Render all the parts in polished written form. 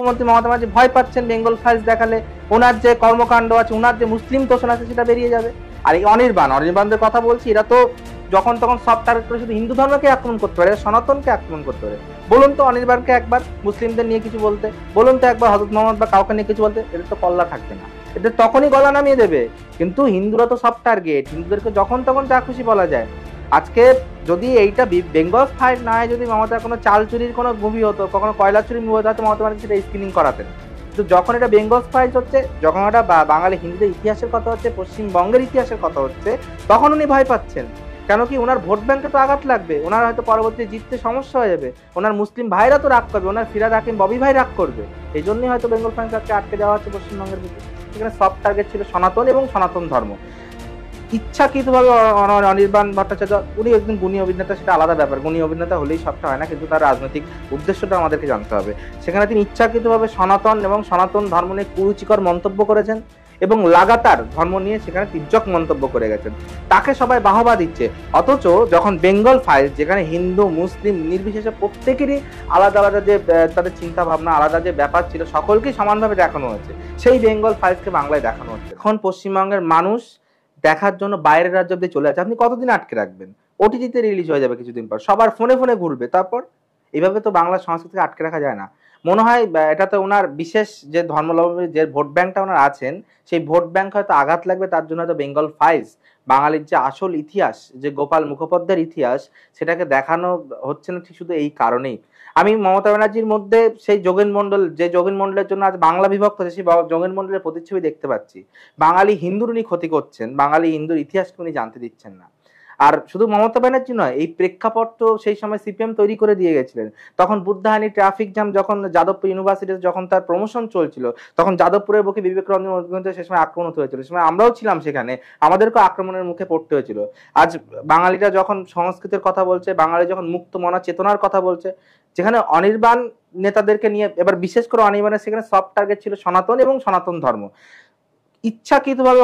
মুখ্যমন্ত্রী মমতা ব্যানার্জি ভয় পাচ্ছেন বেঙ্গল ফাইলস দেখালে ওনার যে কর্মকাণ্ড আছে, ওনার যে মুসলিম তোষণ আছে সেটা বেরিয়ে যাবে। আর এই অনির্বাণদের কথা বলছি, এরা তো যখন তখন সব টার্গেট করে শুধু হিন্দু ধর্মকে আক্রমণ করতে পারে, সনাতনকে আক্রমণ করতে পারে। বলুন তো অনির্বাণকে একবার মুসলিমদের নিয়ে কিছু বলতে, বলুন তো একবার হযরত মুহাম্মদ বা কাউকে নিয়ে কিছু বলতে, এদের তো কল্লা থাকবে না, এদের তখনই গলা নামিয়ে দেবে। কিন্তু হিন্দুরা তো সব টার্গেট, হিন্দুদেরকে যখন তখন যা খুশি বলা যায়। আজকে যদি এইটা বেঙ্গল ফাইট না হয়, যদি মমতা কোনো চাল চুরির কোনো মুভি হতো, কখনো কয়লা চুরির মুভি হতো, হয়তো মমতা ব্যানার্জি সেটা স্ক্রিনিং করাতেন। কিন্তু যখন এটা বেঙ্গল ফাইট হচ্ছে, যখন এটা বাঙালি হিন্দুদের ইতিহাসের কথা হচ্ছে, পশ্চিমবঙ্গের ইতিহাসের কথা হচ্ছে, তখন উনি ভয় পাচ্ছেন। কেন কি, ওনার ভোট ব্যাংকে তো আঘাত লাগবে, ওনার হয়তো পরবর্তী জিততে সমস্যা হয়ে যাবে, ওনার মুসলিম ভাইরা তো রাগ করবে, ওনার ফিরাদ হাকিম ববি ভাই রাগ করবে। এই জন্যই হয়তো বেঙ্গল ফাইটকে আটকে দেওয়া হচ্ছে পশ্চিমবঙ্গের ভিতরে। সেখানে সব টার্গেট ছিল সনাতন এবং সনাতন ধর্ম। ইচ্ছাকৃতভাবে অনির্বাণ ভট্টাচার্য, উনি একজন গুণী অভিনেতা, সেটা আলাদা ব্যাপার, গুণী অভিনেতা হলেই সবটা হয় না, কিন্তু তার রাজনৈতিক উদ্দেশ্যটা আমাদেরকে জানতে হবে। সেখানে তিনি ইচ্ছাকৃতভাবে সনাতন এবং সনাতন ধর্ম নিয়ে কুরুচিকর মন্তব্য করেছেন এবং লাগাতার ধর্ম নিয়ে সেখানে তির্যক মন্তব্য করে গেছেন। তাকে সবাই বাহবা দিচ্ছে, অথচ যখন বেঙ্গল ফাইলস, যেখানে হিন্দু মুসলিম নির্বিশেষে প্রত্যেকেরই আলাদা আলাদা যে তাদের চিন্তা ভাবনা, আলাদা যে ব্যাপার ছিল, সকলকেই সমানভাবে দেখানো হয়েছে, সেই বেঙ্গল ফাইলসকে বাংলায় দেখানো হচ্ছে। এখন পশ্চিমবঙ্গের মানুষ দেখার জন্য বাইরের রাজ্য অব্দি চলে যাচ্ছে, আপনি কতদিন আটকে রাখবেন? ওটিটিতে রিলিজ হয়ে যাবে কিছুদিন পর, সবার ফোনে ফোনে ঘুরবে। তারপর এইভাবে তো বাংলা সংস্কৃতিকে আটকে রাখা যায় না। মনে হয় এটাতে ওনার বিশেষ যে ধর্মাবলম্বী যে ভোট ব্যাংকটা ওনার আছেন, সেই ভোট ব্যাংক হয়তো আঘাত লাগবে, তার জন্য হয়তো বেঙ্গল ফাইলস, বাঙালির যে আসল ইতিহাস, যে গোপাল মুখোপাধ্যায়ের ইতিহাস, সেটাকে দেখানো হচ্ছে না ঠিক শুধু এই কারণেই। আমি মমতা ব্যানার্জির মধ্যে সেই যোগেন মন্ডল, যে যোগেন মন্ডলের জন্য আজ বাংলা বিভক্ত হচ্ছে, সেই যোগেন মন্ডলের প্রতিচ্ছবি দেখতে পাচ্ছি। বাঙালি হিন্দুর উনি ক্ষতি করছেন, বাঙালি হিন্দুর ইতিহাসকে উনি জানতে দিচ্ছেন না। আর শুধু মমতা ব্যানার্জি নয়, এই প্রেক্ষাপট তো সেই সময় সিপিএম তৈরি করে দিয়ে গেছিলেন। তখন বুদ্ধাহানি ট্রাফিক জ্যাম, যখন যাদবপুর ইউনিভার্সিটিতে যখন তার প্রমোশন চলছিল, তখন যাদবপুরের বুকে বিবেক রঞ্জন মজুমদার সে সময় আক্রমণ হয়েছিল, সে সময় আমরাও ছিলাম সেখানে, আমাদেরকেও আক্রমণের মুখে পড়তে হয়েছিল। আজ বাঙালিরা যখন সংস্কৃতির কথা বলছে, বাঙালি যখন মুক্ত মনা চেতনার কথা বলছে, যেখানে অনির্বাণ নেতাদেরকে নিয়ে, এবার বিশেষ করে অনির্বাণের সেখানে সব টার্গেট ছিল সনাতন এবং সনাতন ধর্ম। ইচ্ছাকৃতভাবে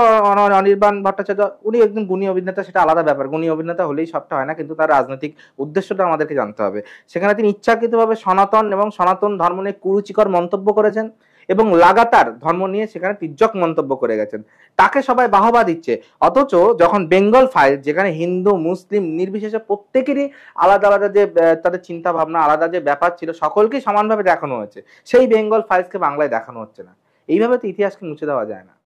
অনির্বাণ ভট্টাচার্য, উনি একজন গুণী অভিনেতা, সেটা আলাদা ব্যাপার, গুণী অভিনেতা হলেই সবটা হয় না, কিন্তু তার রাজনৈতিক উদ্দেশ্যটা আমাদেরকে জানতে হবে। সেখানে তিনি ইচ্ছাকৃতভাবে সনাতন এবং সনাতন ধর্ম নিয়ে কুরুচিকর মন্তব্য করেছেন এবং লাগাতার ধর্ম নিয়ে সেখানে তির্যক মন্তব্য করে গেছেন। তাকে সবাই বাহবা দিচ্ছে, অথচ যখন বেঙ্গল ফাইল, যেখানে হিন্দু মুসলিম নির্বিশেষে প্রত্যেকেরই আলাদা আলাদা যে তাদের চিন্তা ভাবনা, আলাদা যে ব্যাপার ছিল, সকলকেই সমানভাবে দেখানো হয়েছে, সেই বেঙ্গল ফাইলসকে বাংলায় দেখানো হচ্ছে না। এইভাবে তো ইতিহাসকে মুছে দেওয়া যায় না।